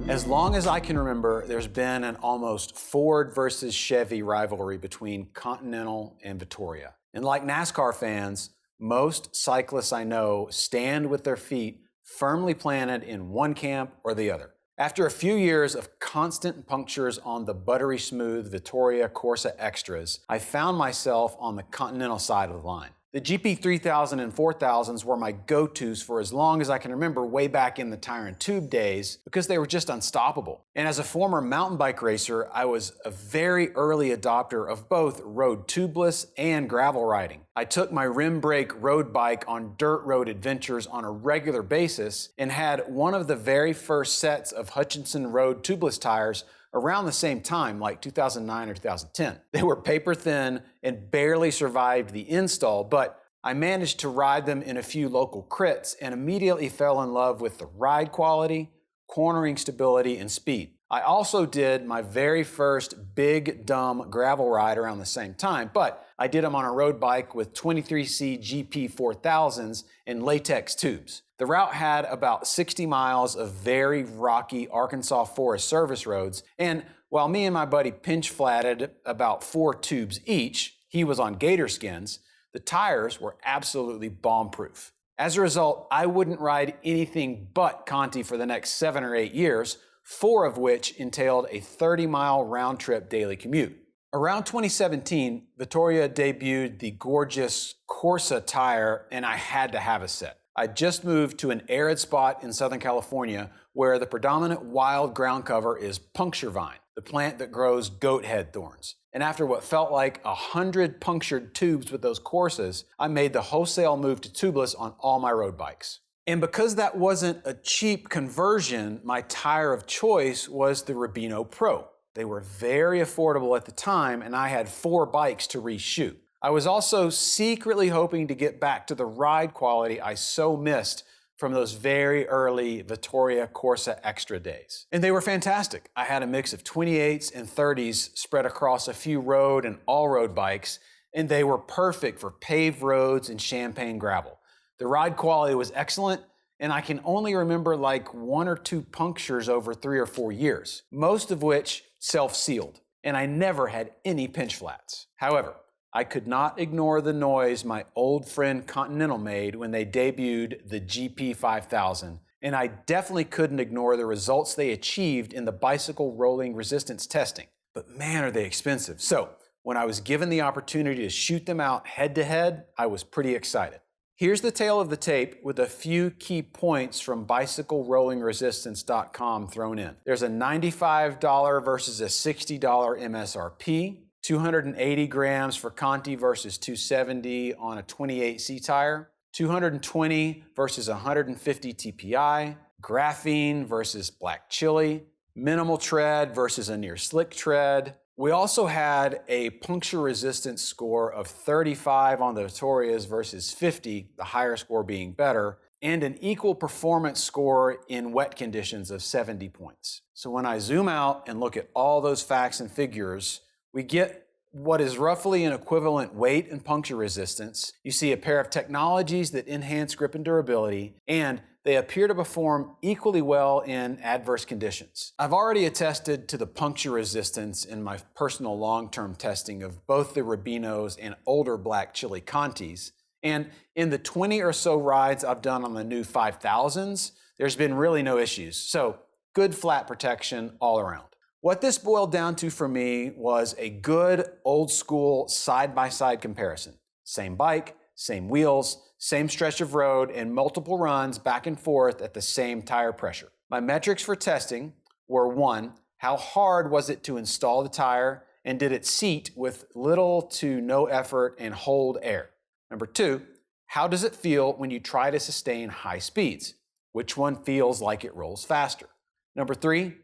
As long as I can remember, there's been an almost Ford versus Chevy rivalry between Continental and Vittoria. And like NASCAR fans, most cyclists I know stand with their feet firmly planted in one camp or the other. After a few years of constant punctures on the buttery smooth Vittoria Corsa Extras, I found myself on the Continental side of the line. The GP 3000 and 4000s were my go-tos for as long as I can remember, way back in the tire and tube days, because they were just unstoppable. And as a former mountain bike racer, I was a very early adopter of both road tubeless and gravel riding. I took my rim brake road bike on dirt road adventures on a regular basis and had one of the very first sets of Hutchinson road tubeless tires around the same time, like 2009 or 2010. They were paper thin and barely survived the install, but I managed to ride them in a few local crits and immediately fell in love with the ride quality, cornering stability, and speed. I also did my very first big, dumb gravel ride around the same time, but I did them on a road bike with 23C GP 4000s and latex tubes. The route had about 60 miles of very rocky Arkansas forest service roads, and while me and my buddy pinch flatted about 4 tubes each, he was on gator skins, the tires were absolutely bomb-proof. As a result, I wouldn't ride anything but Conti for the next 7 or 8 years, 4 of which entailed a 30-mile round-trip daily commute. Around 2017, Vittoria debuted the gorgeous Corsa tire, and I had to have a set. I just moved to an arid spot in Southern California where the predominant wild ground cover is puncture vine, the plant that grows goat head thorns. And after what felt like 100 punctured tubes with those Corsas, I made the wholesale move to tubeless on all my road bikes. And because that wasn't a cheap conversion, my tire of choice was the Rubino Pro. They were very affordable at the time, and I had 4 bikes to reshoot. I was also secretly hoping to get back to the ride quality I so missed from those very early Vittoria Corsa Extra days. And they were fantastic. I had a mix of 28s and 30s spread across a few road and all-road bikes, and they were perfect for paved roads and champagne gravel. The ride quality was excellent, and I can only remember like 1 or 2 punctures over 3 or 4 years, most of which self-sealed, and I never had any pinch flats. However, I could not ignore the noise my old friend Continental made when they debuted the GP 5000, and I definitely couldn't ignore the results they achieved in the bicycle rolling resistance testing. But man, are they expensive. So when I was given the opportunity to shoot them out head-to-head, I was pretty excited. Here's the tale of the tape with a few key points from bicyclerollingresistance.com thrown in. There's a $95 versus a $60 MSRP, 280 grams for Conti versus 270 on a 28C tire, 220 versus 150 TPI, graphene versus black chili, minimal tread versus a near slick tread. We also had a puncture resistance score of 35 on the Vittorias versus 50, the higher score being better, and an equal performance score in wet conditions of 70 points. So when I zoom out and look at all those facts and figures, we get what is roughly an equivalent weight and puncture resistance. You see a pair of technologies that enhance grip and durability, and they appear to perform equally well in adverse conditions. I've already attested to the puncture resistance in my personal long-term testing of both the Rubinos and older black chili Contis, and in the 20 or so rides I've done on the new 5000s, there's been really no issues. So good flat protection all around. What this boiled down to for me was a good old school side-by-side comparison. Same bike, same wheels, same stretch of road, and multiple runs back and forth at the same tire pressure. My metrics for testing were 1, how hard was it to install the tire, and did it seat with little to no effort and hold air? Number 2, how does it feel when you try to sustain high speeds? Which one feels like it rolls faster? Number 3,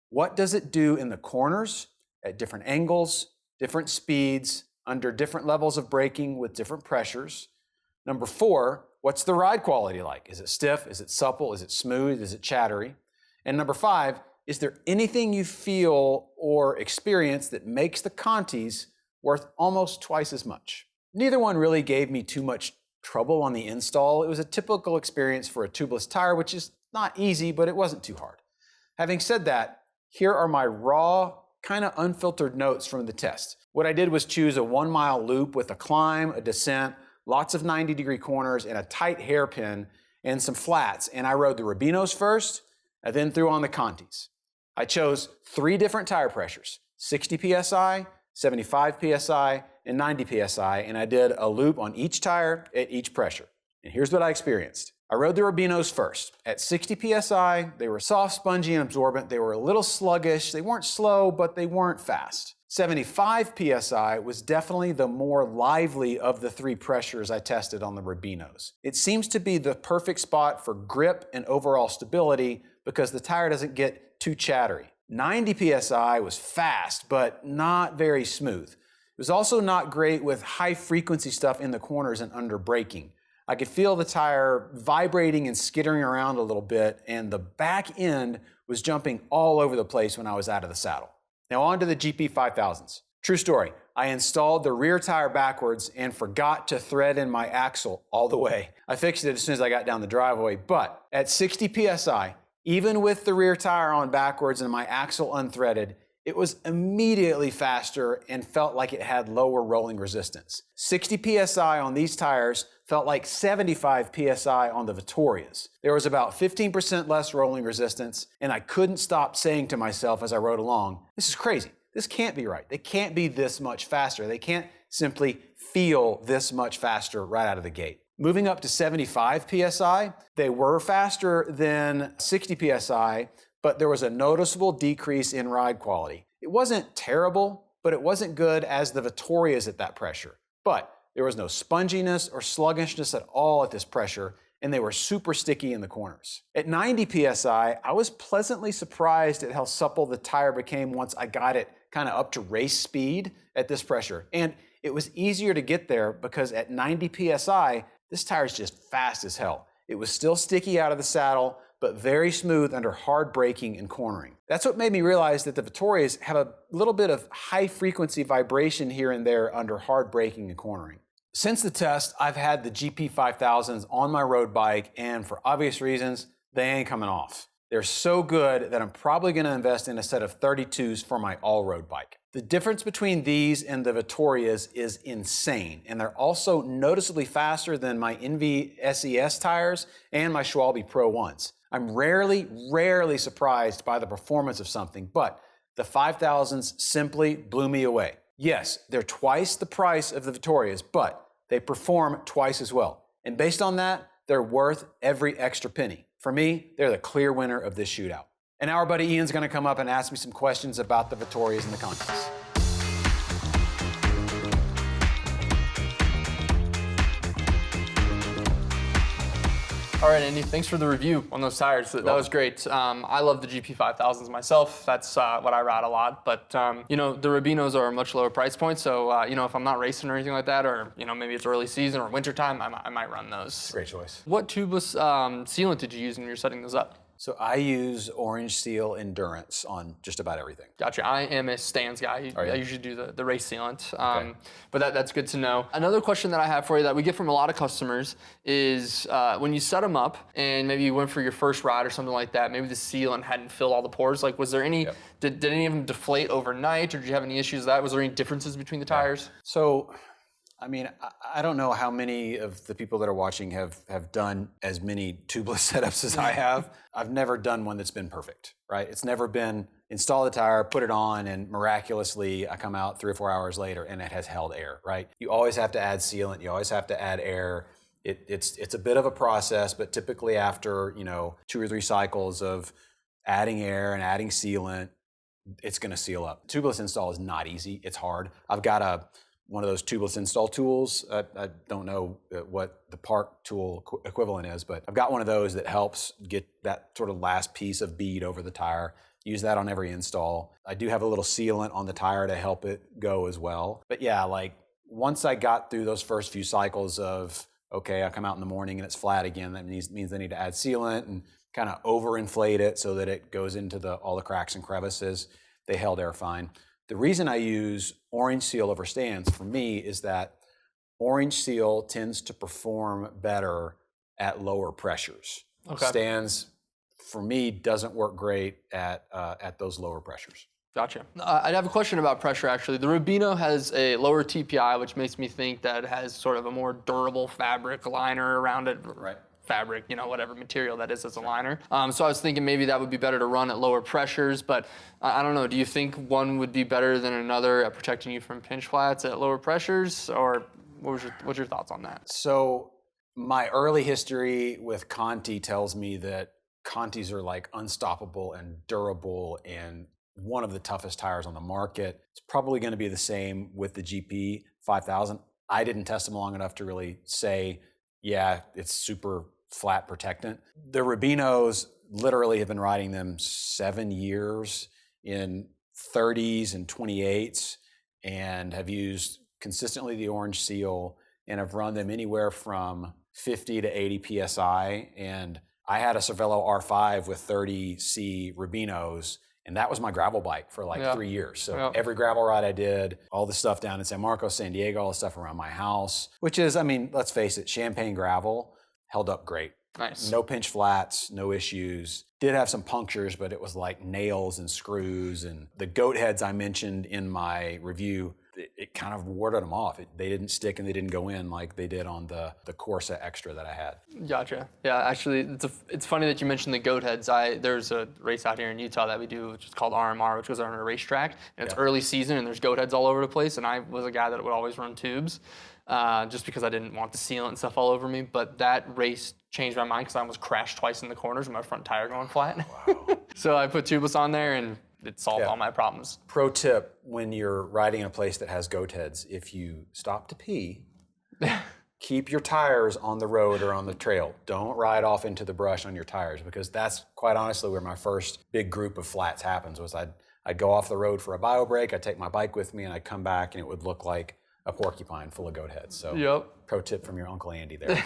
what does it do in the corners, at different angles, different speeds, under different levels of braking with different pressures? Number 4, what's the ride quality like? Is it stiff? Is it supple? Is it smooth? Is it chattery? And number 5, is there anything you feel or experience that makes the Contis worth almost twice as much? Neither one really gave me too much trouble on the install. It was a typical experience for a tubeless tire, which is not easy, but it wasn't too hard. Having said that, here are my raw, kind of unfiltered notes from the test. What I did was choose a 1 mile loop with a climb, a descent, lots of 90-degree corners, and a tight hairpin, and some flats. And I rode the Rubinos first, and then threw on the Contis. I chose 3 different tire pressures, 60 PSI, 75 PSI, and 90 PSI, and I did a loop on each tire at each pressure. And here's what I experienced. I rode the Rubinos first. At 60 PSI, they were soft, spongy, and absorbent. They were a little sluggish. They weren't slow, but they weren't fast. 75 PSI was definitely the more lively of the 3 pressures I tested on the Rubinos. It seems to be the perfect spot for grip and overall stability because the tire doesn't get too chattery. 90 PSI was fast, but not very smooth. It was also not great with high frequency stuff in the corners and under braking. I could feel the tire vibrating and skittering around a little bit, and the back end was jumping all over the place when I was out of the saddle. Now on to the GP 5000s. True story, I installed the rear tire backwards and forgot to thread in my axle all the way. I fixed it as soon as I got down the driveway, but at 60 PSI, even with the rear tire on backwards and my axle unthreaded, it was immediately faster and felt like it had lower rolling resistance. 60 PSI on these tires felt like 75 PSI on the Vittorias. There was about 15% less rolling resistance, and I couldn't stop saying to myself as I rode along, this is crazy. This can't be right. They can't be this much faster. They can't simply feel this much faster right out of the gate. Moving up to 75 PSI, they were faster than 60 PSI, but there was a noticeable decrease in ride quality. It wasn't terrible, but it wasn't good as the Vittorias at that pressure. But there was no sponginess or sluggishness at all at this pressure, and they were super sticky in the corners. At 90 PSI, I was pleasantly surprised at how supple the tire became once I got it kind of up to race speed at this pressure. And it was easier to get there because at 90 PSI, this tire is just fast as hell. It was still sticky out of the saddle, but very smooth under hard braking and cornering. That's what made me realize that the Vittorias have a little bit of high frequency vibration here and there under hard braking and cornering. Since the test, I've had the GP 5000s on my road bike, and for obvious reasons, they ain't coming off. They're so good that I'm probably gonna invest in a set of 32s for my all-road bike. The difference between these and the Vittorias is insane, and they're also noticeably faster than my Envy SES tires and my Schwalbe Pro 1s. I'm rarely surprised by the performance of something, but the 5000s simply blew me away. Yes, they're twice the price of the Vittorias, but they perform twice as well. And based on that, they're worth every extra penny. For me, they're the clear winner of this shootout. And now our buddy Ian's gonna come up and ask me some questions about the Vittorias and the Contis. All right, Andy, thanks for the review on those tires. That was great. I love the GP 5000s myself. That's what I ride a lot. But, you know, the Rubinos are a much lower price point. So, you know, if I'm not racing or anything like that, or, you know, maybe it's early season or wintertime, I might run those. Great choice. What tubeless sealant did you use when you were setting those up? So I use Orange Seal Endurance on just about everything. Gotcha. I am a Stans guy. Oh, yeah? I usually do the race sealant. Okay. But that's good to know. Another question that I have for you that we get from a lot of customers is when you set them up and maybe you went for your first ride or something like that, maybe the sealant hadn't filled all the pores. Like, was there any, did any of them deflate overnight, or did you have any issues with that? Was there any differences between the tires? So, I mean, I don't know how many of the people that are watching have done as many tubeless setups as I have. I've never done one that's been perfect, right? It's never been install the tire, put it on, and miraculously I come out 3 or 4 hours later and it has held air, right? You always have to add sealant, you always have to add air. It's a bit of a process, but typically after, you know, 2 or 3 cycles of adding air and adding sealant, it's gonna seal up. Tubeless install is not easy, it's hard. I've got one of those tubeless install tools. I don't know what the Park tool equivalent is, but I've got one of those that helps get that sort of last piece of bead over the tire. Use that on every install. I do have a little sealant on the tire to help it go as well. But yeah, like once I got through those first few cycles of, okay, I come out in the morning and it's flat again, that means I need to add sealant and kind of overinflate it so that it goes into all the cracks and crevices. They held air fine. The reason I use Orange Seal over Stans for me is that Orange Seal tends to perform better at lower pressures. Okay. Stans for me, doesn't work great at those lower pressures. Gotcha. I'd have a question about pressure, actually. The Rubino has a lower TPI, which makes me think that it has sort of a more durable fabric liner around it. Right. Fabric, whatever material that is as a liner. So I was thinking maybe that would be better to run at lower pressures, but I don't know. Do you think one would be better than another at protecting you from pinch flats at lower pressures, or what's your thoughts on that? So my early history with Conti tells me that Contis are like unstoppable and durable and one of the toughest tires on the market. It's probably going to be the same with the GP 5000. I didn't test them long enough to really say, yeah, it's super flat protectant. The Rubinos, literally have been riding them 7 years in 30s and 28s and have used consistently the orange seal and have run them anywhere from 50 to 80 PSI. And I had a Cervelo R5 with 30C Rubinos, and that was my gravel bike for like 3 years. So every gravel ride I did, all the stuff down in San Marcos, San Diego, all the stuff around my house, which is, I mean, let's face it, Champagne gravel held up great. Nice. No pinch flats, no issues. Did have some punctures, but it was like nails and screws. And the goat heads I mentioned in my review, it kind of warded them off. They didn't stick and they didn't go in like they did on the Corsa Extra that I had. Gotcha. Yeah, actually, it's funny that you mentioned the goat heads. There's a race out here in Utah that we do, which is called RMR, which goes on a racetrack. And it's early season and there's goat heads all over the place. And I was a guy that would always run tubes just because I didn't want the sealant and stuff all over me. But that race changed my mind because I almost crashed twice in the corners with my front tire going flat. Wow. So I put tubeless on there and it solved all my problems. Pro tip, when you're riding in a place that has goat heads, if you stop to pee, keep your tires on the road or on the trail. Don't ride off into the brush on your tires, because that's quite honestly where my first big group of flats happens. Was I'd go off the road for a bio break, I'd take my bike with me, and I'd come back and it would look like a porcupine full of goat heads. So pro tip from your Uncle Andy there.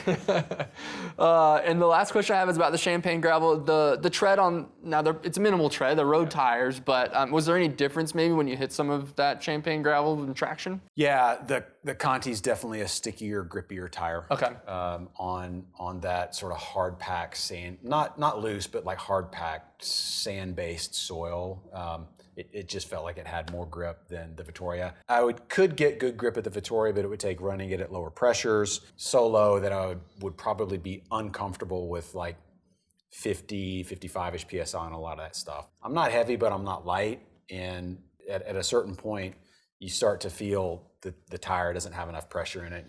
And the last question I have is about the Champagne gravel. The tread on, now it's a minimal tread, the road tires, but was there any difference maybe when you hit some of that Champagne gravel in traction? Yeah, the Conti's definitely a stickier, grippier tire. Okay. On that sort of hard packed sand, not loose, but like hard packed sand-based soil. It just felt like it had more grip than the Vittoria. I could get good grip at the Vittoria, but it would take running it at lower pressures, so low that I would probably be uncomfortable with like 50, 55-ish PSI on a lot of that stuff. I'm not heavy, but I'm not light. And at a certain point, you start to feel that the tire doesn't have enough pressure in it.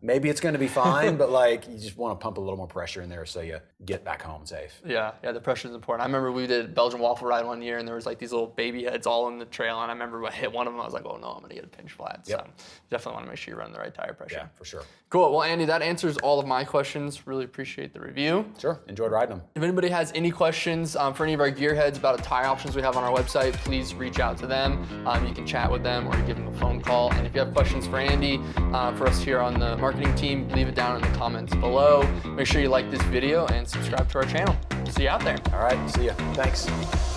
Maybe it's going to be fine, but like you just want to pump a little more pressure in there so you get back home safe. Yeah, the pressure is important. I remember we did Belgian waffle ride one year and there was like these little baby heads all in the trail, and I remember I hit one of them, I was like, oh no, I'm going to get a pinch flat. So definitely want to make sure you run the right tire pressure. Yeah, for sure. Cool. Well, Andy, that answers all of my questions. Really appreciate the review. Sure. Enjoyed riding them. If anybody has any questions for any of our gearheads about the tire options we have on our website, please reach out to them. You can chat with them or give them a phone call. And if you have questions for Andy, for us here on the marketing team, leave it down in the comments below. Make sure you like this video and subscribe to our channel. See you out there. All right. See ya. Thanks.